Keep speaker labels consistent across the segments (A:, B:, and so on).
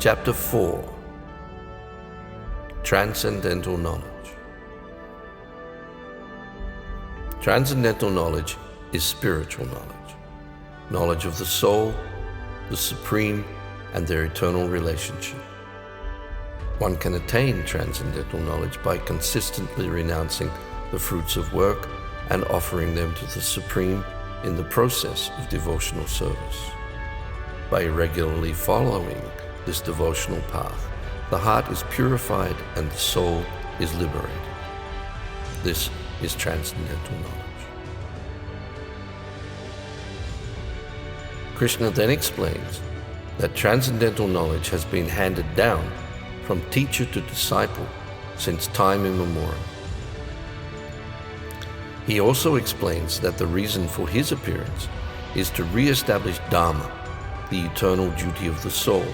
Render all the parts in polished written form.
A: Chapter 4. Transcendental Knowledge. Transcendental knowledge is spiritual knowledge, knowledge of the soul, the Supreme, and their eternal relationship. One can attain transcendental knowledge by consistently renouncing the fruits of work and offering them to the Supreme in the process of devotional service. By regularly following this devotional path, the heart is purified and the soul is liberated. This is transcendental knowledge. Krishna then explains that transcendental knowledge has been handed down from teacher to disciple since time immemorial. He also explains that the reason for his appearance is to re-establish Dharma, the eternal duty of the soul,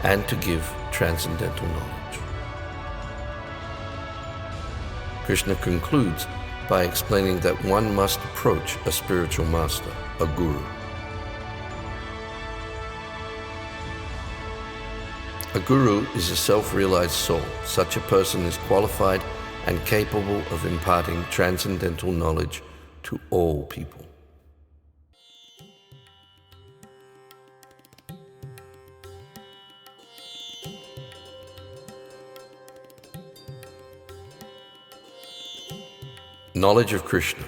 A: and to give transcendental knowledge. Krishna concludes by explaining that one must approach a spiritual master, a guru. A guru is a self-realized soul. Such a person is qualified and capable of imparting transcendental knowledge to all people. Knowledge of Krishna.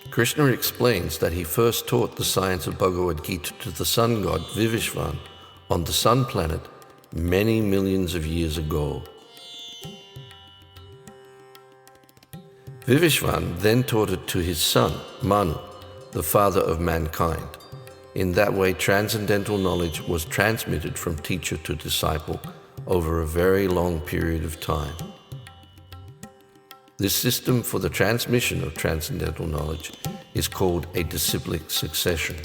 A: Krishna explains that he first taught the science of Bhagavad Gita to the sun god Vivishvan on the sun planet many millions of years ago. Vivishvan then taught it to his son, Manu, the father of mankind. In that way, transcendental knowledge was transmitted from teacher to disciple over a very long period of time. This system for the transmission of transcendental knowledge is called a disciplic succession.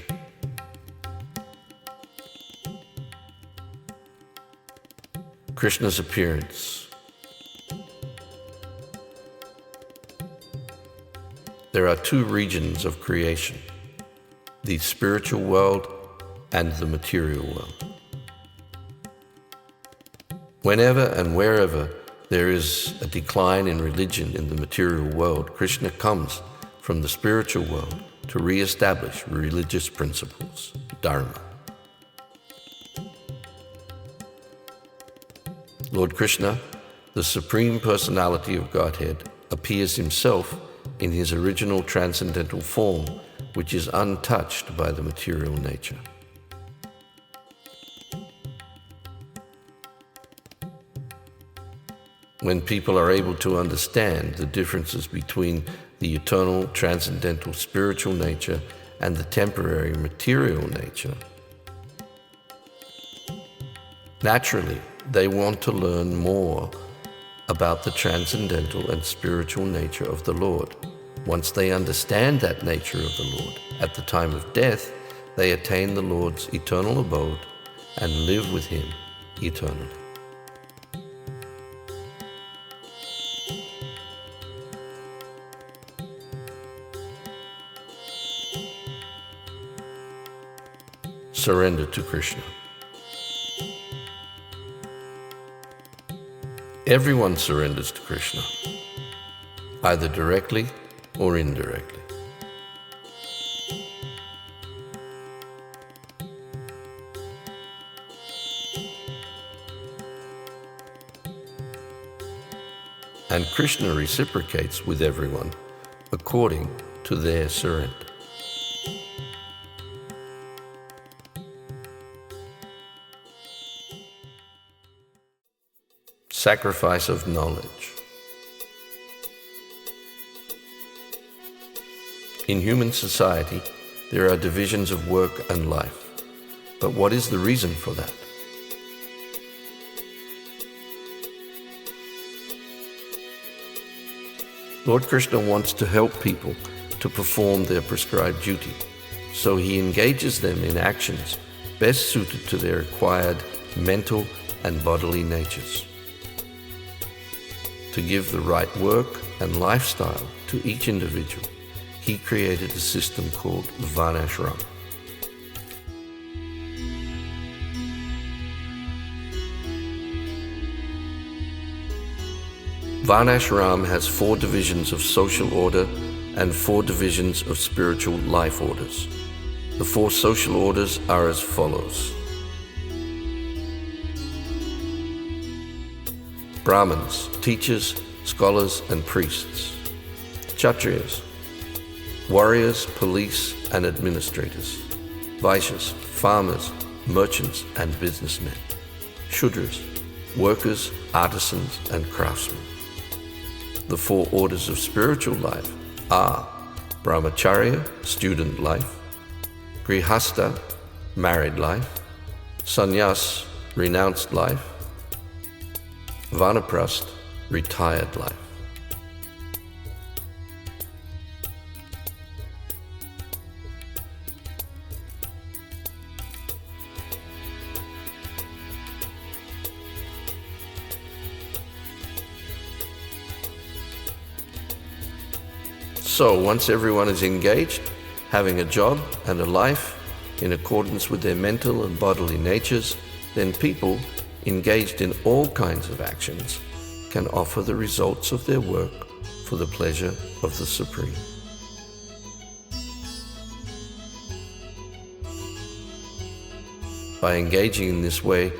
A: Krishna's Appearance. There are two regions of creation, the spiritual world and the material world. Whenever and wherever there is a decline in religion in the material world, Krishna comes from the spiritual world to re-establish religious principles, Dharma. Lord Krishna, the Supreme Personality of Godhead, appears himself in his original transcendental form, which is untouched by the material nature. When people are able to understand the differences between the eternal, transcendental spiritual nature and the temporary material nature, naturally, they want to learn more about the transcendental and spiritual nature of the Lord. Once they understand that nature of the Lord, at the time of death, they attain the Lord's eternal abode and live with him eternally. Surrender to Krishna. Everyone surrenders to Krishna, either directly or indirectly. And Krishna reciprocates with everyone according to their surrender. Sacrifice of knowledge. In human society, there are divisions of work and life. But what is the reason for that? Lord Krishna wants to help people to perform their prescribed duty, so he engages them in actions best suited to their acquired mental and bodily natures. To give the right work and lifestyle to each individual, he created a system called Varnashram. Varnashram has 4 divisions of social order and 4 divisions of spiritual life orders. The 4 social orders are as follows. Brahmins, teachers, scholars and priests. Kshatriyas, warriors, police and administrators. Vaishyas, farmers, merchants and businessmen. Shudras, workers, artisans and craftsmen. The 4 orders of spiritual life are Brahmacharya, student life, Grihastha, married life, Sannyas, renounced life, Vanaprastha, retired life. So once everyone is engaged, having a job and a life in accordance with their mental and bodily natures, then people engaged in all kinds of actions can offer the results of their work for the pleasure of the Supreme. By engaging in this way,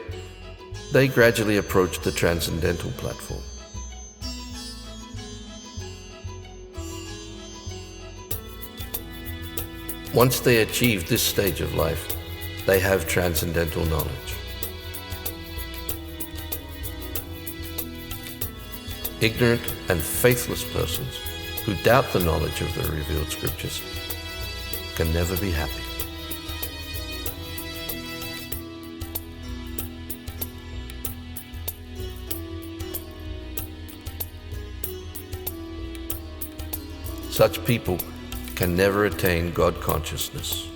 A: they gradually approach the Transcendental platform. Once they achieve this stage of life, they have transcendental knowledge. Ignorant and faithless persons who doubt the knowledge of the revealed scriptures can never be happy. Such people can never attain God consciousness.